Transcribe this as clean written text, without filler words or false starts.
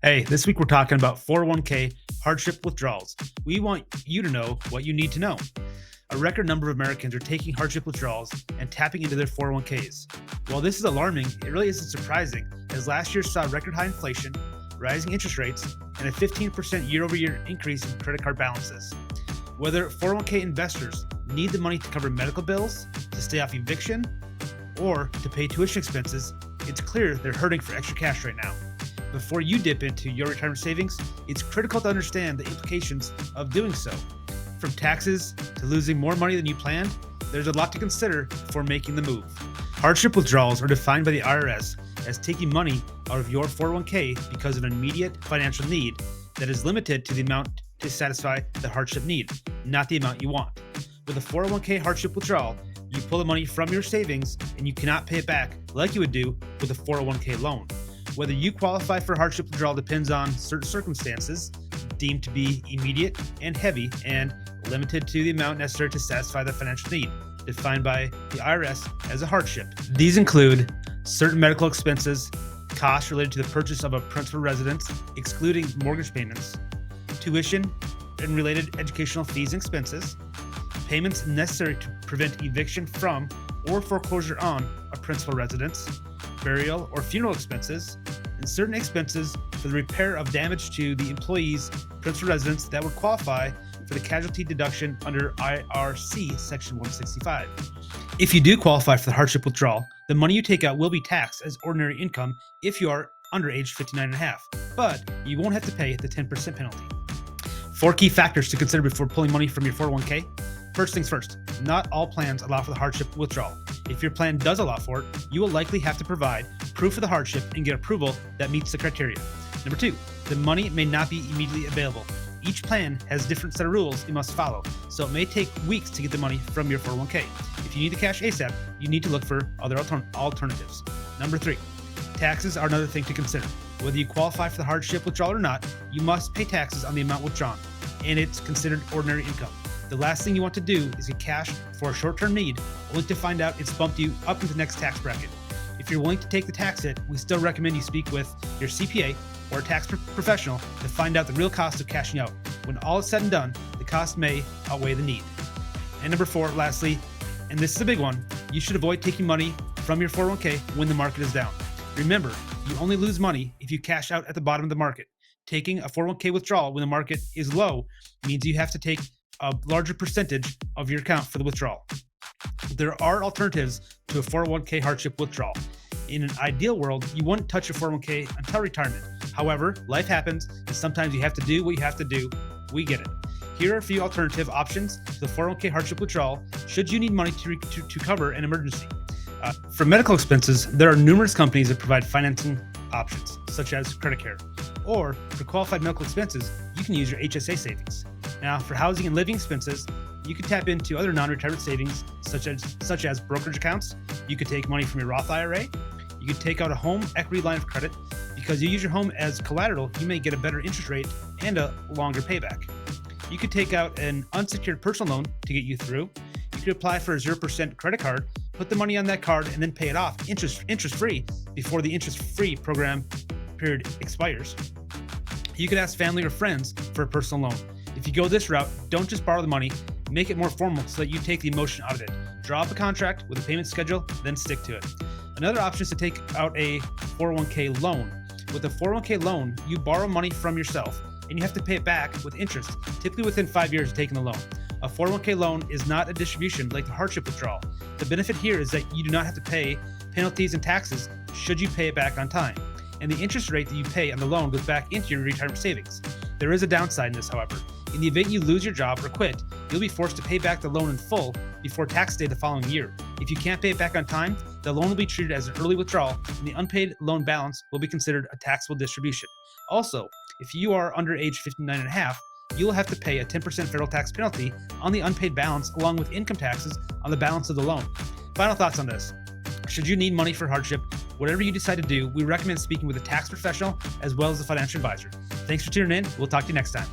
Hey, this week we're talking about 401k hardship withdrawals. We want you to know what you need to know. A record number of Americans are taking hardship withdrawals and tapping into their 401ks. While this is alarming, it really isn't surprising, as last year saw record high inflation, rising interest rates, and a 15% year-over-year increase in credit card balances. Whether 401k investors need the money to cover medical bills, to stay off eviction, or to pay tuition expenses, it's clear they're hurting for extra cash right now. Before you dip into your retirement savings, it's critical to understand the implications of doing so. From taxes to losing more money than you planned, there's a lot to consider before making the move. Hardship withdrawals are defined by the IRS as taking money out of your 401k because of an immediate financial need that is limited to the amount to satisfy the hardship need, not the amount you want. With a 401k hardship withdrawal, you pull the money from your savings and you cannot pay it back like you would do with a 401k loan. Whether you qualify for hardship withdrawal depends on certain circumstances deemed to be immediate and heavy and limited to the amount necessary to satisfy the financial need, defined by the IRS as a hardship. These include certain medical expenses, costs related to the purchase of a principal residence, excluding mortgage payments, tuition and related educational fees and expenses, payments necessary to prevent eviction from or foreclosure on a principal residence, burial or funeral expenses, and certain expenses for the repair of damage to the employee's principal residence that would qualify for the casualty deduction under IRC Section 165. If you do qualify for the hardship withdrawal, the money you take out will be taxed as ordinary income if you are under age 59 and a half, but you won't have to pay the 10% penalty. 4 key factors to consider before pulling money from your 401k. First things first, not all plans allow for the hardship withdrawal. If your plan does allow for it, you will likely have to provide proof of the hardship and get approval that meets the criteria. Number 2, the money may not be immediately available. Each plan has a different set of rules you must follow, so it may take weeks to get the money from your 401k. If you need the cash ASAP, you need to look for other alternatives. Number 3, taxes are another thing to consider. Whether you qualify for the hardship withdrawal or not, you must pay taxes on the amount withdrawn, and it's considered ordinary income. The last thing you want to do is get cash for a short-term need, only to find out it's bumped you up into the next tax bracket. If you're willing to take the tax hit, we still recommend you speak with your CPA or a tax professional to find out the real cost of cashing out. When all is said and done, the cost may outweigh the need. And number 4, lastly, and this is a big one, you should avoid taking money from your 401k when the market is down. Remember, you only lose money if you cash out at the bottom of the market. Taking a 401k withdrawal when the market is low means you have to take a larger percentage of your account for the withdrawal. There are alternatives to a 401k hardship withdrawal. In an ideal world, you wouldn't touch your 401k until retirement. However, life happens, and sometimes you have to do what you have to do. We get it. Here are a few alternative options to the 401k hardship withdrawal should you need money to cover an emergency. For medical expenses, there are numerous companies that provide financing options, such as Credit Care. Or for qualified medical expenses, you can use your HSA savings. Now, for housing and living expenses, you can tap into other non-retirement savings, such as brokerage accounts. You could take money from your Roth IRA. You could take out a home equity line of credit. Because you use your home as collateral, you may get a better interest rate and a longer payback. You could take out an unsecured personal loan to get you through. You could apply for a 0% credit card, put the money on that card, and then pay it off interest-free before the interest-free program period expires. You could ask family or friends for a personal loan. If you go this route, don't just borrow the money, make it more formal so that you take the emotion out of it. Draw up a contract with a payment schedule, then stick to it. Another option is to take out a 401k loan. With a 401k loan, you borrow money from yourself and you have to pay it back with interest, typically within 5 years of taking the loan. A 401k loan is not a distribution like the hardship withdrawal. The benefit here is that you do not have to pay penalties and taxes should you pay it back on time. And the interest rate that you pay on the loan goes back into your retirement savings. There is a downside in this, however. In the event you lose your job or quit, you'll be forced to pay back the loan in full before tax day the following year. If you can't pay it back on time, the loan will be treated as an early withdrawal, and the unpaid loan balance will be considered a taxable distribution. Also, if you are under age 59 and a half, you'll have to pay a 10% federal tax penalty on the unpaid balance along with income taxes on the balance of the loan. Final thoughts on this. Should you need money for hardship, whatever you decide to do, we recommend speaking with a tax professional as well as a financial advisor. Thanks for tuning in. We'll talk to you next time.